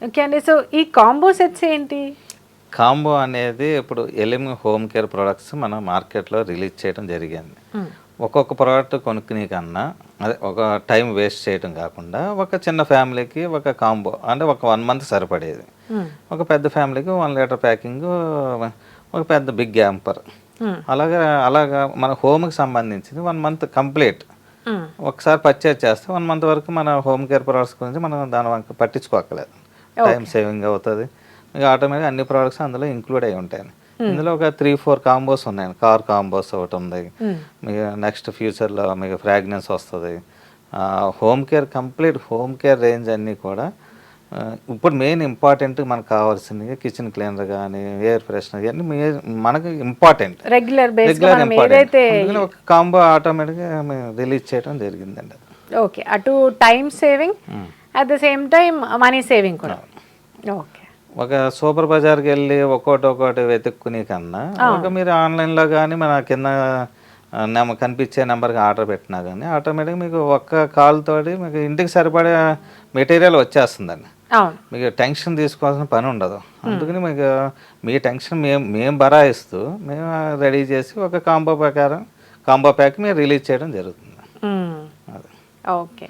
Okay అండి. So ఈ combo sets ఏంటి? కాంబో అనేది ఇప్పుడు ఎలిమ్ హోమ్ కేర్ ప్రొడక్ట్స్ మనం మార్కెట్లో రిలీజ్ చేయడం జరిగింది. ఒక్కొక్క ప్రోడక్ట్ కొనుక్కునే కన్నా అదే ఒక టైం వేస్ట్ చేయడం కాకుండా ఒక చిన్న ఫ్యామిలీకి ఒక కాంబో అంటే ఒక 1 మంత్ సరిపడేది. ఒక పెద్ద ఫ్యామిలీకి 1 లీటర్ ప్యాకింగ్, ఒక పెద్ద బిగ్ యాంపర్, అలాగా మన హోమ్కి సంబంధించింది 1 మంత్ కంప్లీట్. ఒకసారి పర్చేజ్ చేస్తే 1 మంత్ వరకు మన హోమ్ కేర్ ప్రొడక్ట్స్ గురించి మనం దాని వంక పట్టించుకోకలేదు. టైం సేవింగ్ అవుతుంది. మీకు ఆటోమేటిక్గా అన్ని ప్రోడక్ట్స్ అందులో ఇంక్లూడ్ అయి ఉంటాయి. ఇందులో ఒక 3-4 కాంబోస్ ఉన్నాయండి. కార్ కాంబోస్ ఒకటి ఉంది. మీకు నెక్స్ట్ ఫ్యూచర్లో మీకు ఫ్రాగ్రెన్స్ వస్తుంది. Home care complete home care range అన్నీ కూడా ఇప్పుడు మెయిన్ ఇంపార్టెంట్ మనకు కావాల్సినవి కిచెన్ క్లీనర్ కానీ ఎయిర్ ఫ్రెషనర్ ఇవన్నీ మనకు ఇంపార్టెంట్, రెగ్యులర్ ఇంపార్టెంట్. అందుకని ఒక కాంబో ఆటోమేటిక్గా మేము రిలీజ్ చేయడం జరిగిందండి. ఓకే, అటు time saving at the same time money saving కూడా. ఓకే, ఒక సూపర్ బజార్కి వెళ్ళి ఒక్కోటి వెతుక్కునే కన్నా ఒక మీరు ఆన్లైన్లో కానీ మన కింద కనిపించే నెంబర్కి ఆర్డర్ పెట్టినా కానీ ఆటోమేటిక్గా మీకు ఒక్క కాల్ తోటి మీకు ఇంటికి సరిపడే మెటీరియల్ వచ్చేస్తుందండి. మీకు టెన్షన్ తీసుకోవాల్సిన పని ఉండదు. అందుకని మీకు మీ టెన్షన్ మేము బరాయిస్తూ మేము రెడీ చేసి ఒక కాంబో ప్యాక్ మీరు రిలీజ్ చేయడం జరుగుతుంది. ఓకే.